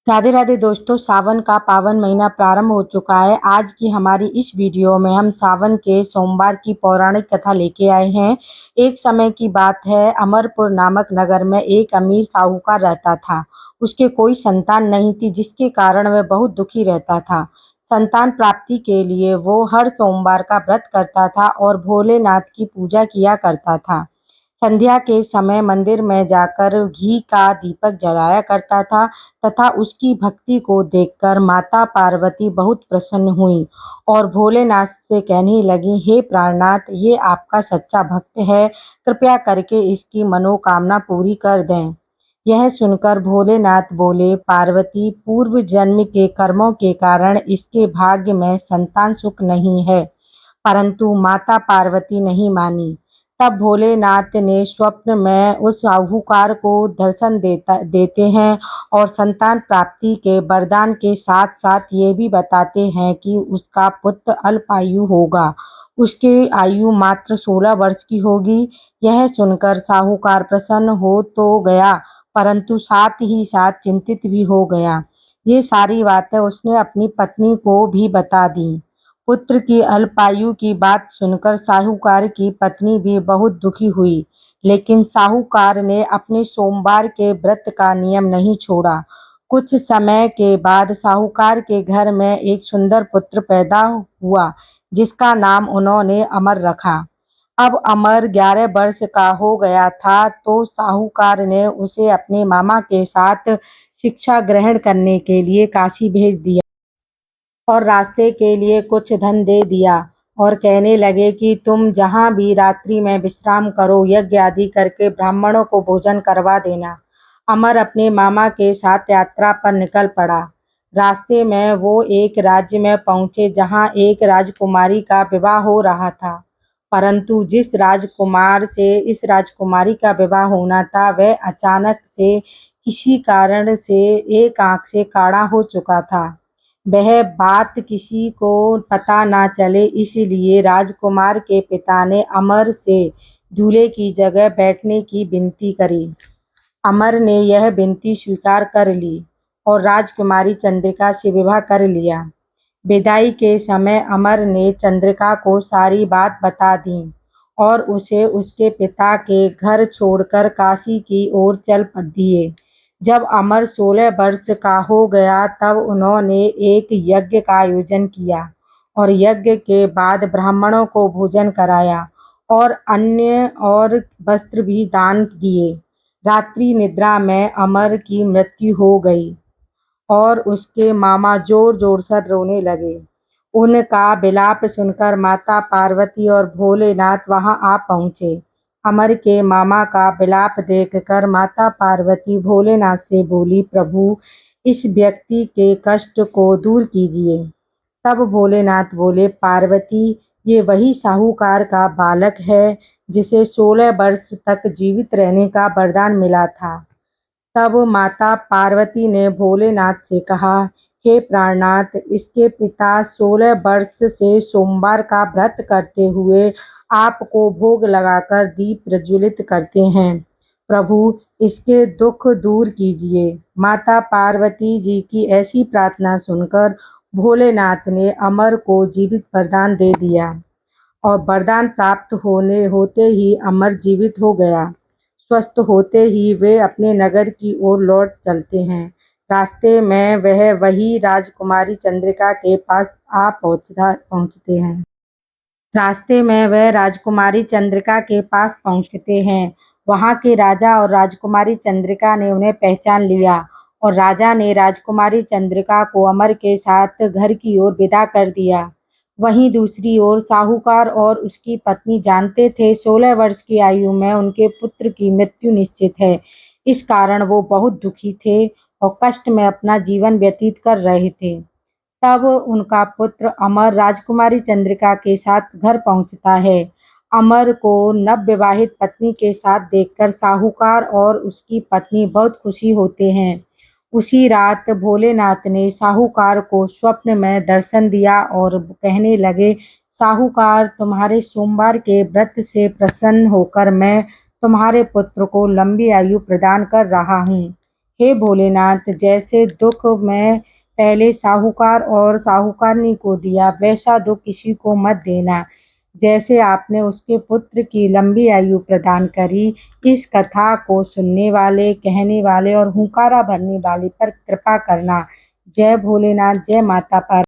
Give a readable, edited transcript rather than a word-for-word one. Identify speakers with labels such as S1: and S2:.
S1: राधे राधे दोस्तों, सावन का पावन महीना प्रारंभ हो चुका है। आज की हमारी इस वीडियो में हम सावन के सोमवार की पौराणिक कथा लेके आए हैं। एक समय की बात है, अमरपुर नामक नगर में एक अमीर साहूकार रहता था। उसके कोई संतान नहीं थी, जिसके कारण वह बहुत दुखी रहता था। संतान प्राप्ति के लिए वो हर सोमवार का व्रत करता था और भोलेनाथ की पूजा किया करता था। संध्या के समय मंदिर में जाकर घी का दीपक जलाया करता था तथा उसकी भक्ति को देखकर माता पार्वती बहुत प्रसन्न हुई और भोलेनाथ से कहने लगी, हे प्राणनाथ, ये आपका सच्चा भक्त है, कृपया करके इसकी मनोकामना पूरी कर दें। यह सुनकर भोलेनाथ बोले, पार्वती, पूर्व जन्म के कर्मों के कारण इसके भाग्य में संतान सुख नहीं है। परंतु माता पार्वती नहीं मानी। तब भोलेनाथ ने स्वप्न में उस साहूकार को दर्शन देते हैं और संतान प्राप्ति के वरदान के साथ साथ ये भी बताते हैं कि उसका पुत्र अल्पायु होगा। उसकी आयु मात्र 16 वर्ष की होगी। यह सुनकर साहूकार प्रसन्न हो तो गया, परंतु साथ ही साथ चिंतित भी हो गया। ये सारी बातें उसने अपनी पत्नी को भी बता दी। पुत्र की अल्पायु की बात सुनकर साहूकार की पत्नी भी बहुत दुखी हुई, लेकिन साहूकार ने अपने सोमवार के व्रत का नियम नहीं छोड़ा। कुछ समय के बाद साहूकार के घर में एक सुंदर पुत्र पैदा हुआ, जिसका नाम उन्होंने अमर रखा। अब अमर 11 वर्ष का हो गया था, तो साहूकार ने उसे अपने मामा के साथ शिक्षा ग्रहण करने के लिए काशी भेज दिया और रास्ते के लिए कुछ धन दे दिया और कहने लगे कि तुम जहाँ भी रात्रि में विश्राम करो, यज्ञ आदि करके ब्राह्मणों को भोजन करवा देना। अमर अपने मामा के साथ यात्रा पर निकल पड़ा। रास्ते में वो एक राज्य में पहुंचे जहाँ एक राजकुमारी का विवाह हो रहा था। परंतु जिस राजकुमार से इस राजकुमारी का विवाह होना था, वह अचानक से किसी कारण से एक आंख से काड़ा हो चुका था। वह बात किसी को पता ना चले, इसलिए राजकुमार के पिता ने अमर से दूल्हे की जगह बैठने की विनती करी। अमर ने यह विनती स्वीकार कर ली और राजकुमारी चंद्रिका से विवाह कर लिया। विदाई के समय अमर ने चंद्रिका को सारी बात बता दी और उसे उसके पिता के घर छोड़कर काशी की ओर चल दिए। जब अमर 16 वर्ष का हो गया, तब उन्होंने एक यज्ञ का आयोजन किया और यज्ञ के बाद ब्राह्मणों को भोजन कराया और अन्न और वस्त्र भी दान दिए। रात्रि निद्रा में अमर की मृत्यु हो गई और उसके मामा जोर जोर से रोने लगे। उनका विलाप सुनकर माता पार्वती और भोलेनाथ वहां आ पहुंचे। अमर के मामा का विलाप देखकर माता पार्वती भोलेनाथ से बोली, प्रभु, इस व्यक्ति के कष्ट को दूर कीजिए। तब भोलेनाथ बोले, पार्वती, ये वही साहूकार का बालक है जिसे 16 वर्ष तक जीवित रहने का वरदान मिला था। तब माता पार्वती ने भोलेनाथ से कहा, हे प्राणनाथ, इसके पिता 16 वर्ष से सोमवार का व्रत करते हुए आपको भोग लगाकर दीप प्रज्वलित करते हैं। प्रभु, इसके दुख दूर कीजिए। माता पार्वती जी की ऐसी प्रार्थना सुनकर भोलेनाथ ने अमर को जीवित वरदान दे दिया और वरदान प्राप्त होते ही अमर जीवित हो गया। स्वस्थ होते ही वे अपने नगर की ओर लौट चलते हैं। रास्ते में वह वही राजकुमारी चंद्रिका के पास पहुंचते हैं। रास्ते में वह राजकुमारी चंद्रिका के पास पहुंचते हैं। वहां के राजा और राजकुमारी चंद्रिका ने उन्हें पहचान लिया और राजा ने राजकुमारी चंद्रिका को अमर के साथ घर की ओर विदा कर दिया। वहीं दूसरी ओर साहूकार और उसकी पत्नी जानते थे 16 वर्ष की आयु में उनके पुत्र की मृत्यु निश्चित है। इस कारण वो बहुत दुखी थे और कष्ट में अपना जीवन व्यतीत कर रहे थे। तब उनका पुत्र अमर राजकुमारी चंद्रिका के साथ घर पहुंचता है। अमर को नवविवाहित पत्नी के साथ देखकर साहूकार और उसकी पत्नी बहुत खुशी होते हैं। उसी रात भोलेनाथ ने साहूकार को स्वप्न में दर्शन दिया और कहने लगे, साहूकार, तुम्हारे सोमवार के व्रत से प्रसन्न होकर मैं तुम्हारे पुत्र को लंबी आयु प्रदान कर रहा हूँ। हे भोलेनाथ, जैसे दुख मैं पहले साहूकार और साहूकारनी को दिया, वैसा दुख किसी को मत देना। जैसे आपने उसके पुत्र की लंबी आयु प्रदान करी, इस कथा को सुनने वाले, कहने वाले और हुंकारा भरने वाले पर कृपा करना। जय भोलेनाथ, जय माता पार्वती।